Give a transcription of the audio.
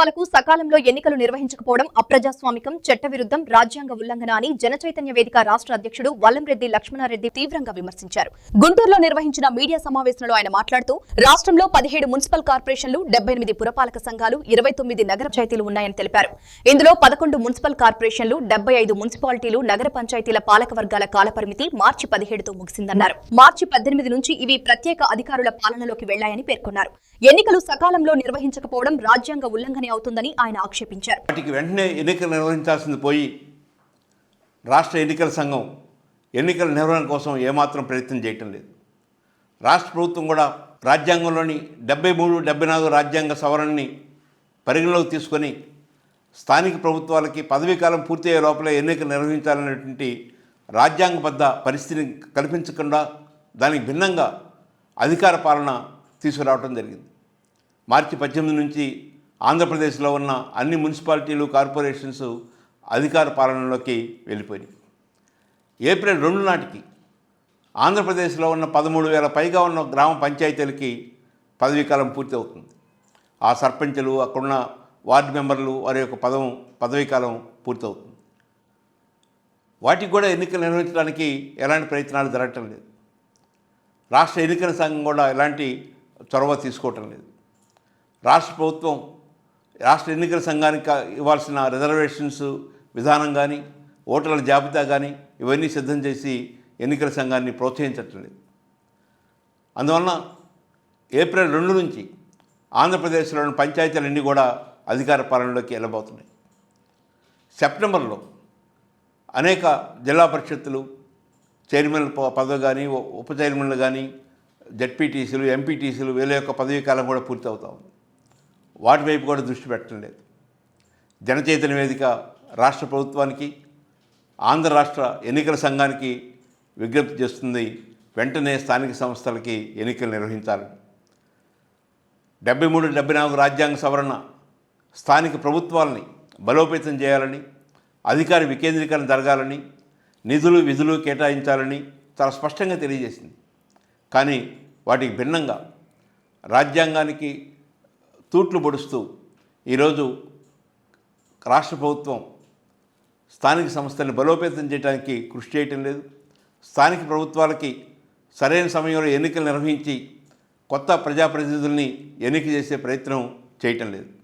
ప్రభుత్వాలకు సకాలంలో ఎన్నికలు నిర్వహించకపోవడం అప్రజాస్వామికం, చట్టవిరుద్ధం, రాజ్యాంగ ఉల్లంఘన అని జనచైతన్య వేదిక రాష్ట్ర అధ్యక్షుడు వల్లంరెడ్డి లక్ష్మణారెడ్డి తీవ్రంగా విమర్శించారు. గుంటూరులో నిర్వహించిన మీడియా సమావేశంలో ఆయన మాట్లాడుతూ రాష్ట్రంలో 17 మున్సిపల్ కార్పొరేషన్లు, 78 పురపాలక సంఘాలు, 29 నగర పంచాయతీలు ఉన్నాయని తెలిపారు. ఇందులో 11 మున్సిపల్ కార్పొరేషన్లు, 75 మున్సిపాలిటీలు, నగర పంచాయతీల పాలక వర్గాల కాలపరిమితి మార్చి 17తో ముగిసిందన్నారు. మార్చి 18 నుంచి ఇవి ప్రత్యేక అధికారుల పాలనలోకి వెళ్లాయని పేర్కొన్నారు. ఎన్నికలు సకాలంలో నిర్వహించకపోవడం రాజ్యాంగ ఉల్లంఘన అవుతుందని ఆయన ఆక్షేపించారు. వాటికి వెంటనే ఎన్నికలు నిర్వహించాల్సింది పోయి రాష్ట్ర ఎన్నికల సంఘం ఎన్నికల నిర్వహణ కోసం ఏమాత్రం ప్రయత్నం చేయటం లేదు. రాష్ట్ర ప్రభుత్వం కూడా రాజ్యాంగంలోని 73, 74 రాజ్యాంగ సవరణని పరిగణలోకి తీసుకొని స్థానిక ప్రభుత్వాలకి పదవీకాలం పూర్తయ్యే లోపలే ఎన్నికలు నిర్వహించాలనేటువంటి రాజ్యాంగబద్ధ పరిస్థితిని కల్పించకుండా దానికి భిన్నంగా అధికార పాలన తీసుకురావడం జరిగింది. మార్చి 18 నుంచి ఆంధ్రప్రదేశ్లో ఉన్న అన్ని మున్సిపాలిటీలు, కార్పొరేషన్స్ అధికార పాలనలోకి వెళ్ళిపోయినాయి. ఏప్రిల్ 2 నాటికి ఆంధ్రప్రదేశ్లో ఉన్న 13,000 పైగా ఉన్న గ్రామ పంచాయతీలకి పదవీకాలం పూర్తి అవుతుంది. ఆ సర్పంచులు, అక్కడున్న వార్డు మెంబర్లు వారి యొక్క పదవీకాలం పూర్తవుతుంది. వాటికి కూడా ఎన్నికలు నిర్వహించడానికి ఎలాంటి ప్రయత్నాలు జరగటం లేదు. రాష్ట్ర ఎన్నికల సంఘం కూడా ఎలాంటి చొరవ తీసుకోవటం లేదు. రాష్ట్ర ప్రభుత్వం రాష్ట్ర ఎన్నికల సంఘానికి ఇవ్వాల్సిన రిజర్వేషన్స్ విధానం కానీ, ఓటర్ల జాబితా కానీ ఇవన్నీ సిద్ధం చేసి ఎన్నికల సంఘాన్ని ప్రోత్సహించటం లేదు. అందువలన ఏప్రిల్ 2 నుంచి ఆంధ్రప్రదేశ్లోని పంచాయతీలన్నీ కూడా అధికార పాలనలోకి వెళ్ళబోతున్నాయి. సెప్టెంబర్లో అనేక జిల్లా పరిషత్తులు చైర్మన్ పదవి కానీ, ఉప చైర్మన్లు కానీ, జడ్పీటీసీలు, ఎంపీటీసీలు వీళ్ళ యొక్క పదవీకాలం కూడా పూర్తి అవుతా ఉంది. వాటి వైపు కూడా దృష్టి పెట్టడం లేదు. జనచైతన్య వేదిక రాష్ట్ర ప్రభుత్వానికి, ఆంధ్ర రాష్ట్ర ఎన్నికల సంఘానికి విజ్ఞప్తి చేస్తుంది, వెంటనే స్థానిక సంస్థలకి ఎన్నికలు నిర్వహించాలి. 73, 74 రాజ్యాంగ సవరణ స్థానిక ప్రభుత్వాలని బలోపేతం చేయాలని, అధికార వికేంద్రీకరణ జరగాలని, నిధులు విధులు కేటాయించాలని చాలా స్పష్టంగా తెలియజేసింది. కానీ వాటికి భిన్నంగా రాజ్యాంగానికి తూట్లు పొడుస్తూ ఈరోజు రాష్ట్ర ప్రభుత్వం స్థానిక సంస్థల్ని బలోపేతం చేయడానికి కృషి చేయటం లేదు. స్థానిక ప్రభుత్వాలకి సరైన సమయంలో ఎన్నికలు నిర్వహించి కొత్త ప్రజాప్రతినిధుల్ని ఎన్నిక చేసే ప్రయత్నం చేయటం లేదు.